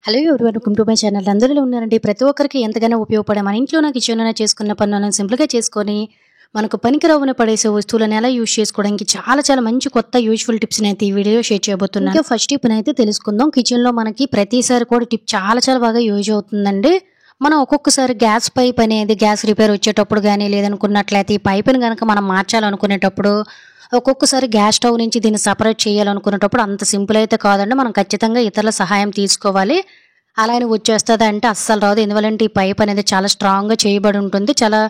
Hello everyone welcome to my channel. అందరిలో ఉన్నారండి. ప్రతి ఒక్కరికి ఎంతగానో ఉపయోగపడే మన ఇంట్లోన కిచెన్లోనే చేసుకున్న పనులను సింపుల్గా చేసుకొని మనకు పనికిరావున పడేసే వస్తువులను ఎలా యూజ్ చేసుకోవడానికి చాలా మంచి కొత్త యూజ్ఫుల్ టిప్స్ అయితే ఈ వీడియో షేర్ చేయబోతున్నాను. ఇంకా ఫస్ట్ టిప్ అయితే తెలుసుకుందాం. కిచెన్లో మనకి ప్రతిసారి కూడా టిప్ చాలా బాగా యూజ్ అవుతుందండి. మనం ఒక్కొక్కసారి గ్యాస్ పైప్ అనేది గ్యాస్ రిపేర్ వచ్చేటప్పుడు కానీ లేదనుకున్నట్లయితే ఈ పైపుని కనుక మనం మార్చాలనుకునేటప్పుడు ఒక్కొక్కసారి గ్యాస్ స్టవ్ నుంచి దీన్ని సపరేట్ చేయాలనుకునేటప్పుడు అంత సింపుల్ అయితే కాదండి. మనం ఖచ్చితంగా ఇతరుల సహాయం తీసుకోవాలి. అలా అని వచ్చేస్తుంది అంటే అస్సలు రాదు. ఎందువల్లంటే ఈ పైప్ అనేది చాలా స్ట్రాంగ్గా చేయబడి ఉంటుంది, చాలా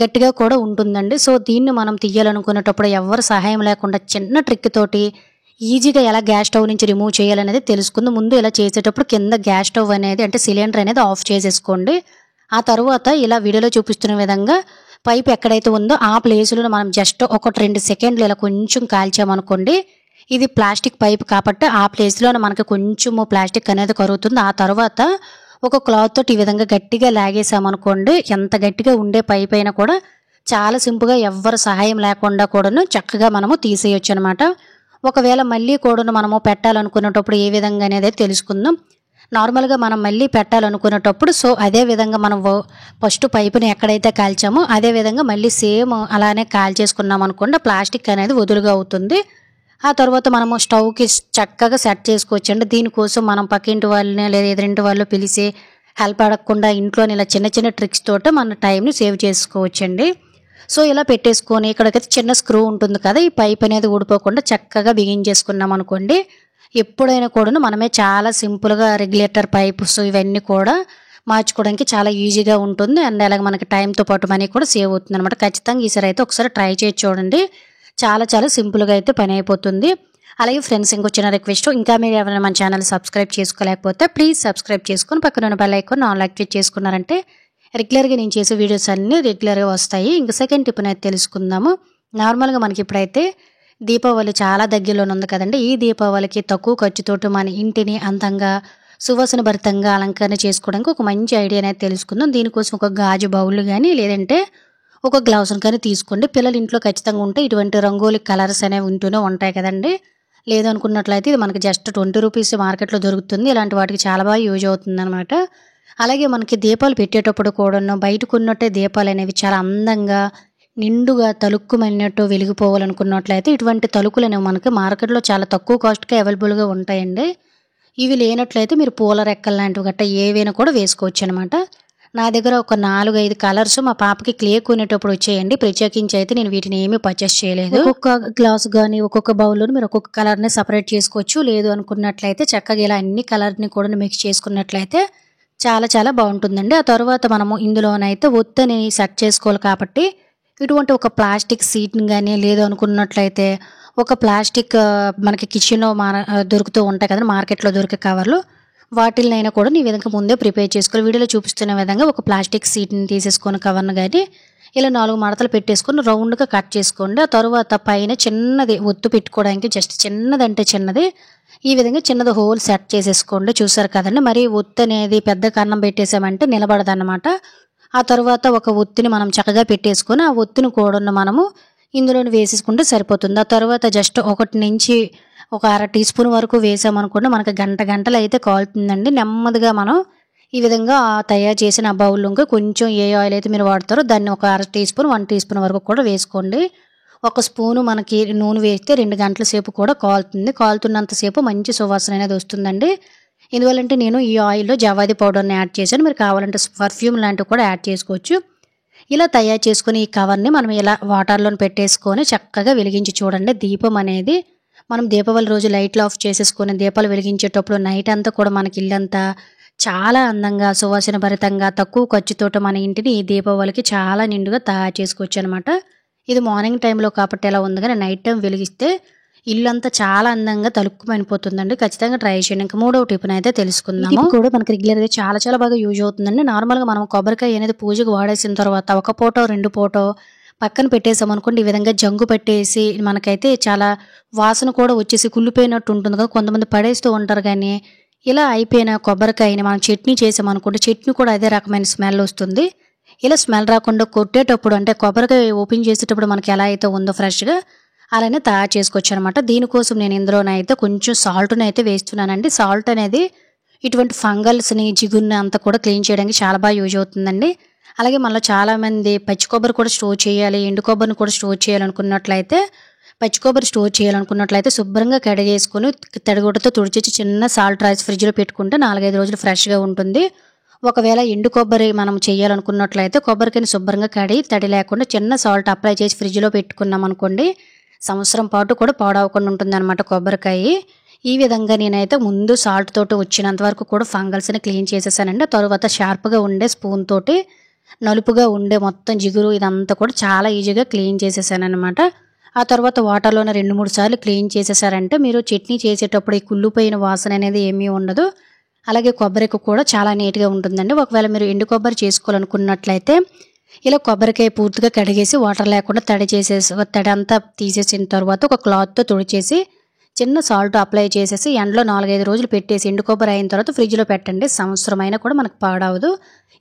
గట్టిగా కూడా ఉంటుందండి. సో దీన్ని మనం తీయాలనుకునేటప్పుడు ఎవరు సహాయం లేకుండా చిన్న ట్రిక్ తోటి ఈజీగా ఎలా గ్యాస్ స్టవ్ నుంచి రిమూవ్ చేయాలనేది తెలుసుకుంది. ముందు ఇలా చేసేటప్పుడు కింద గ్యాస్ స్టవ్ అనేది అంటే సిలిండర్ అనేది ఆఫ్ చేసేసుకోండి. ఆ తర్వాత ఇలా వీడియోలో చూపిస్తున్న విధంగా పైప్ ఎక్కడైతే ఉందో ఆ ప్లేస్లో మనం జస్ట్ 1-2 సెకండ్లు ఇలా కొంచెం కాల్చామనుకోండి. ఇది ప్లాస్టిక్ పైప్ కాబట్టి ఆ ప్లేస్లో మనకి కొంచెము ప్లాస్టిక్ అనేది కరుగుతుంది. ఆ తర్వాత ఒక క్లాత్ తోటి ఈ విధంగా గట్టిగా లాగేసామనుకోండి, ఎంత గట్టిగా ఉండే పైప్ అయినా కూడా చాలా సింపుల్గా ఎవ్వరు సహాయం లేకుండా కూడాను చక్కగా మనము తీసేయొచ్చు అనమాట. ఒకవేళ మళ్ళీ కూడాను మనము పెట్టాలనుకునేటప్పుడు ఏ విధంగా అనేది తెలుసుకుందాం. నార్మల్గా మనం మళ్ళీ పెట్టాలనుకునేటప్పుడు సో అదే విధంగా మనం ఫస్ట్ పైపుని ఎక్కడైతే కాల్చామో అదే విధంగా మళ్ళీ సేమ్ అలానే కాల్చేసుకున్నాం అనుకోండి, ప్లాస్టిక్ అనేది వదులుగా అవుతుంది. ఆ తర్వాత మనము స్టవ్కి చక్కగా సెట్ చేసుకోవచ్చండి. దీనికోసం మనం పక్కింటి వాళ్ళని లేదా ఎదురింటి వాళ్ళు పిలిచి హెల్ప్ అడగకుండా ఇంట్లోని ఇలా చిన్న ట్రిక్స్ తోటి మన టైంని సేవ్ చేసుకోవచ్చండి. సో ఇలా పెట్టేసుకొని ఇక్కడికైతే చిన్న స్క్రూ ఉంటుంది కదా, ఈ పైప్ అనేది ఊడిపోకుండా చక్కగా బిగించేసుకున్నాం అనుకోండి. ఎప్పుడైనా కూడా మనమే చాలా సింపుల్గా రెగ్యులేటర్ పైప్స్ ఇవన్నీ కూడా మార్చుకోవడానికి చాలా ఈజీగా ఉంటుంది. అండ్ అలాగే మనకి టైంతో పాటు మనీ కూడా సేవ్ అవుతుంది అనమాట. ఖచ్చితంగా ఈసారి అయితే ఒకసారి ట్రై చేసి చూడండి. చాలా సింపుల్గా అయితే పని అయిపోతుంది. అలాగే ఫ్రెండ్స్, ఇంకొచ్చిన రిక్వెస్ట్, ఇంకా మీరు ఎవరైనా మన ఛానల్ సబ్స్క్రైబ్ చేసుకోలేకపోతే ప్లీజ్ సబ్స్క్రైబ్ చేసుకొని పక్కన ఉన్న బెల్ ఐకాన్ ఆల్ యాక్టివేట్ చేసుకున్నారంటే రెగ్యులర్గా నేను చేసే వీడియోస్ అన్నీ రెగ్యులర్గా వస్తాయి. ఇంకా సెకండ్ టిప్ అయితే తెలుసుకుందాము. నార్మల్గా మనకి ఇప్పుడైతే దీపావళి చాలా దగ్గరలోనే ఉంది కదండి. ఈ దీపావళికి తక్కువ ఖర్చుతోటి మన ఇంటిని అందంగా సువాసన భరితంగా అలంకరణ చేసుకోవడానికి ఒక మంచి ఐడియా అనేది తెలుసుకుందాం. దీనికోసం ఒక గాజు బౌల్ కానీ లేదంటే ఒక గ్లౌస్ని కానీ తీసుకోండి. పిల్లలు ఇంట్లో ఖచ్చితంగా ఉంటే ఇటువంటి రంగోలి కలర్స్ అనేవి ఉంటూనే ఉంటాయి కదండి. లేదనుకున్నట్లయితే ఇది మనకి జస్ట్ 20 రూపీస్ మార్కెట్లో దొరుకుతుంది. ఇలాంటి వాటికి చాలా బాగా యూజ్ అవుతుంది అనమాట. అలాగే మనకి దీపాలు పెట్టేటప్పుడు కూడా బయటకు ఉన్నట్టే దీపాలు అనేవి చాలా అందంగా నిండుగా తలుక్కుమన్నట్టు వెలిగిపోవాలనుకున్నట్లయితే ఇటువంటి తలుకులు అనేవి మనకి మార్కెట్లో చాలా తక్కువ కాస్ట్గా అవైలబుల్గా ఉంటాయండి. ఇవి లేనట్లయితే మీరు పూల రెక్కలు లాంటివి గట్రా ఏవైనా కూడా వేసుకోవచ్చు అనమాట. నా దగ్గర ఒక 4-5 కలర్స్ మా పాపకి క్లే కొనేటప్పుడు వచ్చేయండి. ప్రత్యేకించి అయితే నేను వీటిని ఏమీ పర్చేస్ చేయలేదు. ఒక్కొక్క గ్లాస్ కానీ ఒక్కొక్క బౌల్లోని మీరు ఒక్కొక్క కలర్ని సపరేట్ చేసుకోవచ్చు. లేదు అనుకున్నట్లయితే చక్కగా ఇలా అన్ని కలర్ని కూడా మిక్స్ చేసుకున్నట్లయితే చాలా బాగుంటుందండి. ఆ తర్వాత మనము ఇందులోనైతే ఒత్తిని సెట్ చేసుకోవాలి కాబట్టి ఇటువంటి ఒక ప్లాస్టిక్ సీట్ని కానీ లేదు అనుకున్నట్లయితే ఒక ప్లాస్టిక్ మనకి కిచెన్లో దొరుకుతూ ఉంటాయి కదా మార్కెట్లో దొరికే కవర్లు, వాటిల్నైనా కూడా ఈ విధంగా ముందే ప్రిపేర్ చేసుకోవాలి. వీడియోలో చూపిస్తున్న విధంగా ఒక ప్లాస్టిక్ సీట్ని తీసేసుకొని కవర్ను కానీ ఇలా 4 మడతలు పెట్టేసుకొని రౌండ్గా కట్ చేసుకోండి. ఆ తర్వాత పైన చిన్నది ఒత్తు పెట్టుకోవడానికి జస్ట్ చిన్నదంటే చిన్నది ఈ విధంగా చిన్నది హోల్ సెట్ చేసేసుకోండి. చూసారు కదండి. మరి ఒత్తు అనేది పెద్ద కన్నం పెట్టేసామంటే నిలబడదన్నమాట. ఆ తర్వాత ఒక ఒత్తిని మనం చక్కగా పెట్టేసుకొని ఆ ఒత్తిని కూడా మనము ఇందులోని వేసేసుకుంటే సరిపోతుంది. ఆ తర్వాత జస్ట్ 1 నుంచి ఒక 1/2 టీ స్పూన్ వరకు వేసామనుకోండి మనకి గంటలు అయితే కాలుతుందండి. నెమ్మదిగా మనం ఈ విధంగా తయారు చేసిన ఆ బౌల్లోకి కొంచెం ఏ ఆయిల్ అయితే మీరు వాడతారో దాన్ని ఒక 1/2 టీ స్పూన్ 1 టీ స్పూన్ వరకు కూడా వేసుకోండి. 1 స్పూను మనకి నూనె వేస్తే 2 గంటల సేపు కూడా కాలుతుంది. కాలుతున్నంతసేపు మంచి సువాసన అనేది వస్తుందండి. ఎందువల్లంటే నేను ఈ ఆయిల్లో జవాది పౌడర్ని యాడ్ చేశాను. మీరు కావాలంటే పర్ఫ్యూమ్ లాంటివి కూడా యాడ్ చేసుకోవచ్చు. ఇలా తయారు చేసుకుని ఈ కవర్ని మనం ఇలా వాటర్లో పెట్టేసుకొని చక్కగా వెలిగించి చూడండి. దీపం అనేది మనం దీపావళి రోజు లైట్లు ఆఫ్ చేసేసుకొని దీపాలు వెలిగించేటప్పుడు నైట్ అంతా కూడా మనకి ఇల్లంతా చాలా అందంగా సువాసన భరితంగా తక్కువ ఖర్చుతోటి మన ఇంటిని ఈ దీపావళికి చాలా నిండుగా తయారు చేసుకోవచ్చు అనమాట. ఇది మార్నింగ్ టైంలో కాబట్టి ఎలా ఉంది కానీ నైట్ టైం వెలిగిస్తే ఇల్లంతా చాలా అందంగా తలుక్కుమనిపోతుందండి. ఖచ్చితంగా ట్రై చేయండి. ఇంకా 3వ టిప్ అయితే తెలుసుకుందాము. ఇది కూడా మనకి రెగ్యులర్గా చాలా బాగా యూజ్ అవుతుందండి. నార్మల్గా మనం కొబ్బరికాయ అనేది పూజకు వాడేసిన తర్వాత 1 పూటో 2 పూటో పక్కన పెట్టేసామనుకోండి, ఈ విధంగా జంగు పెట్టేసి మనకైతే చాలా వాసన కూడా వచ్చేసి కుళ్ళిపోయినట్టు ఉంటుంది కదా. కొంతమంది పడేస్తూ ఉంటారు. కానీ ఇలా అయిపోయిన కొబ్బరికాయని మనం చట్నీ చేసామనుకోండి, చట్నీ కూడా అదే రకమైన స్మెల్ వస్తుంది. ఇలా స్మెల్ రాకుండా కొట్టేటప్పుడు అంటే కొబ్బరికాయ ఓపెన్ చేసేటప్పుడు మనకి ఎలా అయితే ఉందో ఫ్రెష్గా అలానే తయారు చేసుకోవచ్చు అనమాట. దీనికోసం నేను ఇందులోనైతే కొంచెం సాల్ట్ని అయితే వేస్తున్నానండి. సాల్ట్ అనేది ఇటువంటి ఫంగల్స్ని జిగురుని అంతా కూడా క్లీన్ చేయడానికి చాలా బాగా యూజ్ అవుతుందండి. అలాగే మనలో చాలామంది పచ్చి కొబ్బరి కూడా స్టోర్ చేయాలి, ఎండు కొబ్బరిని కూడా స్టోర్ చేయాలనుకున్నట్లయితే పచ్చి కొబ్బరి స్టోర్ చేయాలనుకున్నట్లయితే శుభ్రంగా కడిగేసుకొని తడిగుడ్డతో తుడిచేసి చిన్న సాల్ట్ రాసి ఫ్రిడ్జ్లో పెట్టుకుంటే 4-5 రోజులు ఫ్రెష్గా ఉంటుంది. ఒకవేళ ఎండు కొబ్బరి మనం చేయాలనుకున్నట్లయితే కొబ్బరికాయని శుభ్రంగా కడిగి తడి లేకుండా చిన్న సాల్ట్ అప్లై చేసి ఫ్రిడ్జ్లో పెట్టుకున్నాం అనుకోండి, సంవత్సరం పాటు కూడా పాడవకుండా ఉంటుందన్నమాట కొబ్బరికాయ. ఈ విధంగా నేనైతే ముందు సాల్ట్ తోటి వచ్చినంత వరకు కూడా ఫంగల్స్ని క్లీన్ చేసేసానండి. తర్వాత షార్ప్గా ఉండే స్పూన్ తోటి నలుపుగా ఉండే మొత్తం జిగురు ఇదంతా కూడా చాలా ఈజీగా క్లీన్ చేసేసాను అనమాట. ఆ తర్వాత వాటర్లోనే 2-3 సార్లు క్లీన్ చేసేసారంటే మీరు చట్నీ చేసేటప్పుడు ఈ కుళ్ళిపోయిన వాసన అనేది ఏమీ ఉండదు. అలాగే కొబ్బరికి కూడా చాలా నీట్గా ఉంటుందండి. ఒకవేళ మీరు ఎండు కొబ్బరి చేసుకోవాలనుకున్నట్లయితే ఇలా కొబ్బరికాయ పూర్తిగా కడిగేసి వాటర్ లేకుండా తడి అంతా తీసేసిన తర్వాత ఒక క్లాత్తో తుడిచేసి చిన్న సాల్ట్ అప్లై చేసేసి ఎండలో 4-5 రోజులు పెట్టేసి ఎండు కొబ్బరి అయిన తర్వాత ఫ్రిడ్జ్లో పెట్టండి. సంవత్సరం అయినా కూడా మనకు పాడవదు.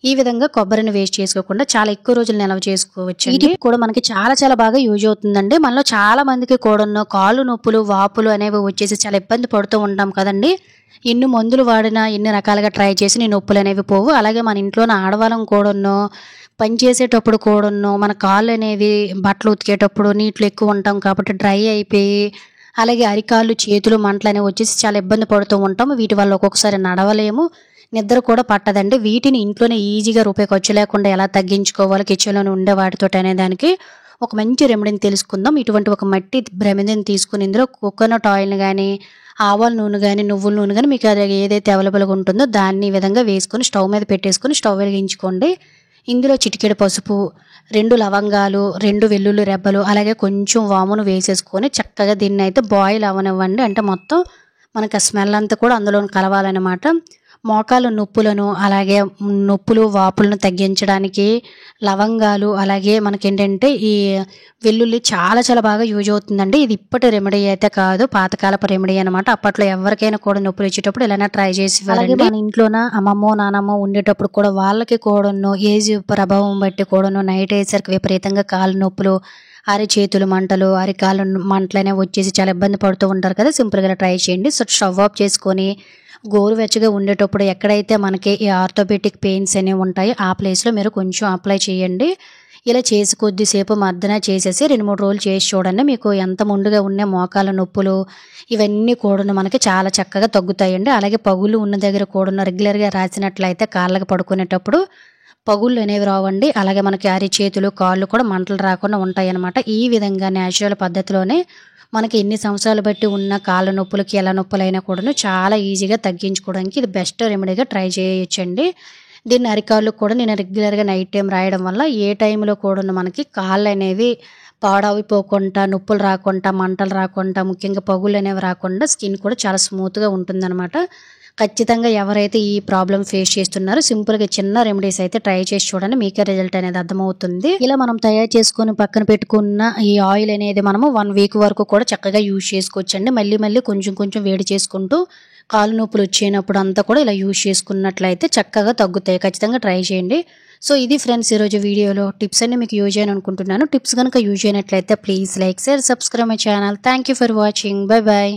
ఈ విధంగా కొబ్బరిని వేస్ట్ చేసుకోకుండా చాలా ఎక్కువ రోజులు నిల్వ చేసుకోవచ్చు. ఇది కూడా మనకి చాలా చాలా బాగా యూజ్ అవుతుందండి. మనలో చాలా మందికి కూడా కాళ్ళు నొప్పులు, వాపులు అనేవి వచ్చేసి చాలా ఇబ్బంది పడుతూ ఉంటాం కదండి. ఎన్ని మందులు వాడినా, ఎన్ని రకాలుగా ట్రై చేసి నొప్పులు అనేవి పోవు. అలాగే మన ఇంట్లోనే ఆడవాళ్ళం కూడా పని చేసేటప్పుడు కూడా మన కాళ్ళు అనేవి బట్టలు ఉతికేటప్పుడు నీటిలో ఎక్కువ ఉంటాం కాబట్టి డ్రై అయిపోయి, అలాగే అరికాళ్ళు, చేతులు మంటలు అనేవి వచ్చేసి చాలా ఇబ్బంది పడుతూ ఉంటాము. వీటి వల్ల ఒక్కొక్కసారి నడవలేము, నిద్ర కూడా పట్టదండి. వీటిని ఇంట్లోనే ఈజీగా రూపాయి ఖర్చు లేకుండా ఎలా తగ్గించుకోవాలి కిచెన్లోనే ఉండే వాటితోటి అనే దానికి ఒక మంచి రెమెడీని తెలుసుకుందాం. ఇటువంటి ఒక మట్టి బ్రమిదిని తీసుకుని ఇందులో కోకోనట్ ఆయిల్ని కానీ, ఆవాల నూనె కానీ, నువ్వుల నూనె కానీ మీకు అది ఏదైతే అవైలబుల్గా ఉంటుందో దాన్ని ఈ విధంగా వేసుకొని స్టవ్ మీద పెట్టేసుకొని స్టవ్ వెలిగించుకోండి. ఇందులో చిటికెడు పసుపు, 2 లవంగాలు, 2 వెల్లుల్లి రెబ్బలు, అలాగే కొంచెం వామును వేసేసుకొని చక్కగా దీన్ని అయితే బాయిల్ అవనివ్వండి. అంటే మొత్తం మనకు ఆ స్మెల్ అంతా కూడా అందులో కలవాలన్నమాట. మోకాలు నొప్పులను, అలాగే నొప్పులు, వాపులను తగ్గించడానికి లవంగాలు, అలాగే మనకేంటంటే ఈ వెల్లుల్లి చాలా చాలా బాగా యూజ్ అవుతుందండి. ఇది ఇప్పటి రెమెడీ అయితే కాదు, పాతకాలపు రెమెడీ అనమాట. అప్పట్లో ఎవరికైనా కూడా నొప్పులు వచ్చేటప్పుడు ఇలానే ట్రై చేసి అలాగే మన ఇంట్లోన అమ్మమ్మో నానమ్మో ఉండేటప్పుడు కూడా వాళ్ళకి కూడాను ఏజ్ ప్రభావం బట్టి కూడాను నైట్ అయ్యేసరికి విపరీతంగా కాళ్ళు నొప్పులు, అరిచేతులు మంటలు, అరికాళ్ళు మంటలు అనేవి వచ్చేసి చాలా ఇబ్బంది పడుతూ ఉంటారు కదా. సింపుల్గా ట్రై చేయండి. సో స్టవ్ ఆఫ్ చేసుకొని గోరువెచ్చగా ఉండేటప్పుడు ఎక్కడైతే మనకి ఈ ఆర్థోపెటిక్ పెయిన్స్ అనేవి ఉంటాయో ఆ ప్లేస్లో మీరు కొంచెం అప్లై చేయండి. ఇలా చేసి కొద్దిసేపు మర్దన చేసేసి 2-3 రోజులు చేసి చూడండి. మీకు ఎంత ముందుగా ఉన్న మోకాల నొప్పులు ఇవన్నీ కూడా మనకి చాలా చక్కగా తగ్గుతాయండి. అలాగే పగుళ్ళు ఉన్న దగ్గర కూడా రెగ్యులర్గా రాసినట్లయితే కాళ్ళకి పడుకునేటప్పుడు పగుళ్ళు అనేవి రావండి. అలాగే మనకి అరిచేతులు, కాళ్ళు కూడా మంటలు రాకుండా ఉంటాయి అన్నమాట. ఈ విధంగా న్యాచురల్ పద్ధతిలోనే మనకి ఎన్ని సంవత్సరాలు బట్టి ఉన్న కాళ్ళ నొప్పులకి ఎలా నొప్పులైనా కూడా చాలా ఈజీగా తగ్గించుకోవడానికి ఇది బెస్ట్ రెమెడీగా ట్రై చేయొచ్చండి. దీన్ని అరికాళ్ళు కూడా నేను రెగ్యులర్గా నైట్ టైం రాయడం వల్ల ఏ టైంలో కూడా మనకి కాళ్ళు అనేవి పాడైపోకుండా, నొప్పులు రాకుండా, మంటలు రాకుండా, ముఖ్యంగా పగుళ్ళు అనేవి రాకుండా స్కిన్ కూడా చాలా స్మూత్గా ఉంటుందన్నమాట. ఖచ్చితంగా ఎవరైతే ఈ ప్రాబ్లం ఫేస్ చేస్తున్నారో సింపుల్గా చిన్న రెమెడీస్ అయితే ట్రై చేసి చూడండి, మీకే రిజల్ట్ అనేది అర్థమవుతుంది. ఇలా మనం తయారు చేసుకొని పక్కన పెట్టుకున్న ఈ ఆయిల్ అనేది మనము 1 వీక్ వరకు కూడా చక్కగా యూజ్ చేసుకోవచ్చండి. మళ్ళీ మళ్ళీ కొంచెం కొంచెం వేడి చేసుకుంటూ కాళ్ళు నొప్పులు వచ్చేటప్పుడు అంతా కూడా ఇలా యూజ్ చేసుకున్నట్లయితే చక్కగా తగ్గుతాయి. ఖచ్చితంగా ట్రై చేయండి. సో ఇది ఫ్రెండ్స్ ఈరోజు వీడియోలో టిప్స్ అన్ని మీకు యూజ్ అయిన అనుకుంటున్నాను. టిప్స్ కనుక యూజ్ అయినట్లయితే please like, share, subscribe my channel. Thank you for watching. Bye bye.